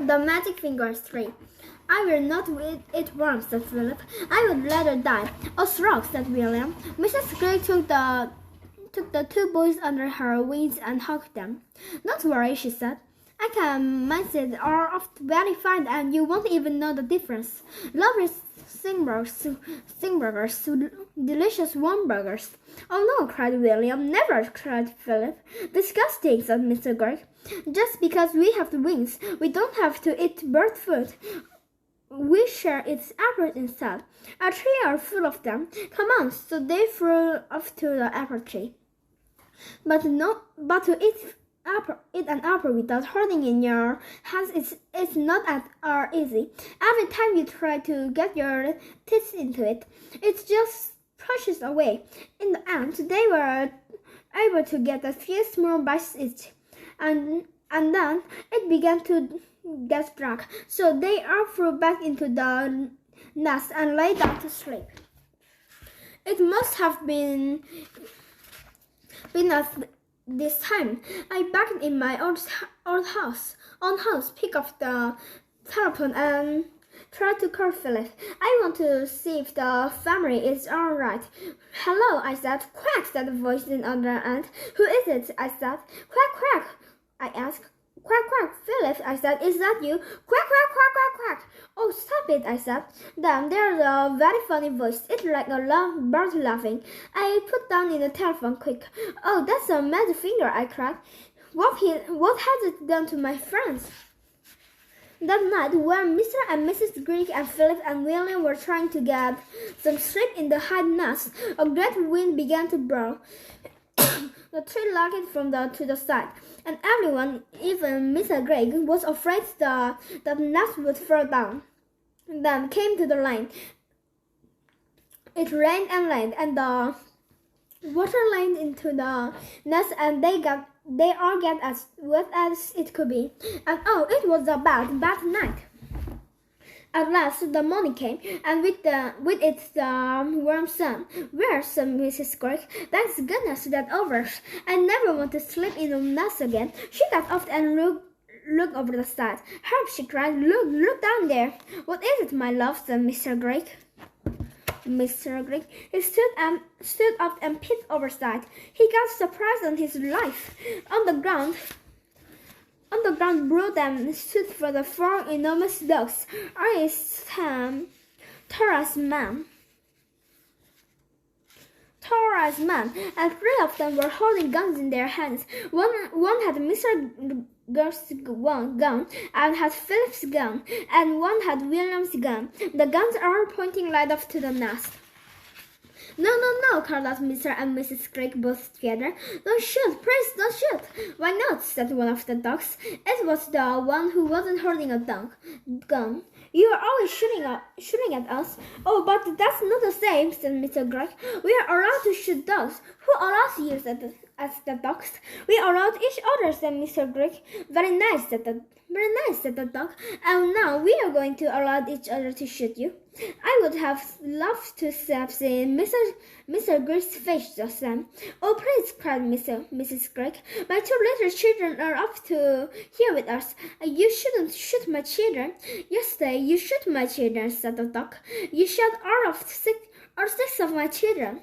The magic fingers tree. I will not eat worms, said Philip. I would rather die. Oh, shrug, said William. Mrs. Gray took the two boys under her wings and hugged them. Don't worry, she said. I can manage it all off very fine and you won't even know the difference. Lovely Singburgers, delicious warm burgers. Oh no, cried William. Never, cried Philip. Disgusting, said Mr. Gregg. Just because we have the wings, we don't have to eat bird food. We share its apples instead. A tree are full of them. Come on, so they flew off to the apple tree. But to eat an apple without holding in your hands is not at easy. Every time you try to get your teeth into it, it just pushes away. In the end, they were able to get a few small bites each, and then it began to get dark. So they all flew back into the nest and lay down to sleep. It must have been at this time. I back in my old house, pick up the telephone and try to call Philip. I want to see if the family is all right. Hello, I said. Quack, said the voice in the other end. Who is it? I said. Quack, quack, I asked. Quack, quack, Philip, I said. Is that you? Quack, quack, quack, quack, quack. Oh, stop it, I said. Then there's a very funny voice. It's like a bird laughing. I put down in the telephone quick. Oh, that's a magic finger, I cried. What has it done to my friends? That night, when Mr. and Mrs. Greek and Philip and William were trying to get some sleep in the high nest, a great wind began to blow. The tree lagged to the side, and everyone, even Mr. Gregg, was afraid the nest would fall down. Then came to the line. It rained and rained, and the water rained into the nest, and they all got as wet as it could be. And oh, it was a bad night. At last the morning came, and with it the warm sun. Where, said Mrs. Gregg. Thank goodness that's over. I never want to sleep in a nest again. She got up and looked over the side. Help, she cried. Look down there. What is it, my love, said Mr. Gregg. He stood up and peeped overside. He got surprised on his life. On the ground below them stood for the four enormous dogs, Torah's man, and three of them were holding guns in their hands. One had Mr. Gerst's gun, and had Philip's gun, and one had William's gun. The guns are pointing right up to the nest. No, called out Mr. and Mrs. Gregg both together. Don't shoot, please don't shoot. Why not, said one of the dogs. It was the one who wasn't holding a gun. You are always shooting at us. Oh, but that's not the same, said Mr. Gregg. We are allowed to shoot dogs. Who allows you, asked the dogs. We allowed each other, said Mr. Gregg. Very nice, said the dog. And now we are going to allow each other to shoot you. I would have loved to have seen Mr. Gregg's face just then. Oh, please, cried Mrs. Gregg. My two little children are up to here with us. You shouldn't shoot my children. Yesterday you shot my children, said the dog. You shot all six of my children.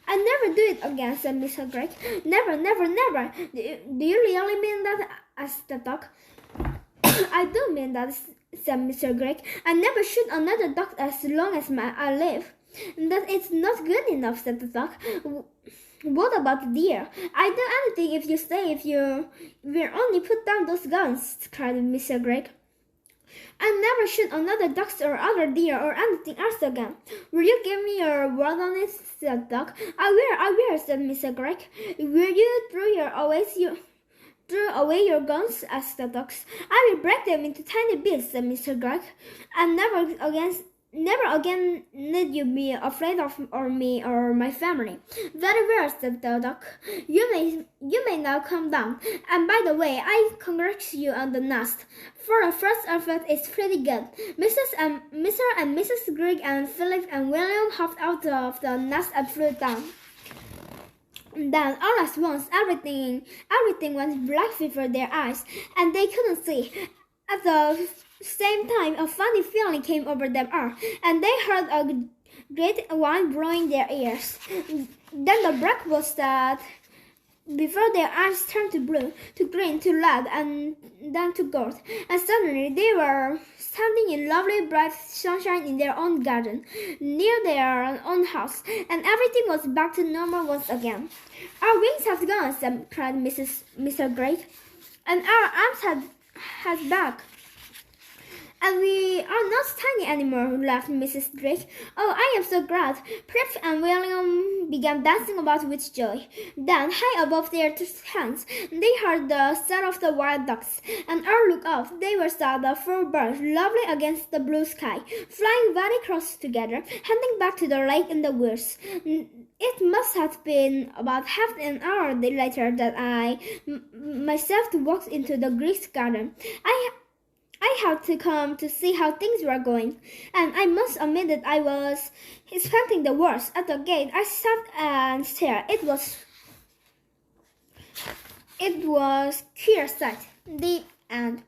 I never do it again, said Mr. Gregg. Never. Do you really mean that? Asked the dog. I do mean that, said Mr. Gregg. I never shoot another dog as long as I live. That is not good enough, said the dog. What about the deer? I do anything if you say if you will only put down those guns, cried Mr. Gregg. I never shoot another duck or other deer or anything else again. Will you give me your word on it, said the dog. I will, said Mr. Gregg. Will you throw away your guns, asked the dogs. I will break them into tiny bits, said Mr. Gregg. And never again need you be afraid of me or my family. Very well, said the dog. You may now come down. And by the way, I congratulate you on the nest. For a first effort, it's pretty good. Mr. and Mrs. Gregg and Philip and William hopped out of the nest and flew down. Then, all at once, everything went black before their eyes, and they couldn't see. At the same time, a funny feeling came over them all, and they heard a great wind blowing their ears. Then the breakfast started. Before their eyes turned to blue, to green, to red, and then to gold, and suddenly they were standing in lovely bright sunshine in their own garden, near their own house, and everything was back to normal once again. "Our wings have gone," cried Mr. Great, "and our arms has back. And we are not tiny anymore," laughed Mrs. Drake. "Oh, I am so glad." Pip and William began dancing about with joy. Then, high above their heads, they heard the sound of the wild ducks, and all looked up. They saw the four birds, lovely against the blue sky, flying very close together, heading back to the lake in the woods. It must have been about half an hour later that I myself walked into the Greek's garden. I had to come to see how things were going, and I must admit that I was expecting the worst. At the gate, I sat and stared. It was queer sight. The end.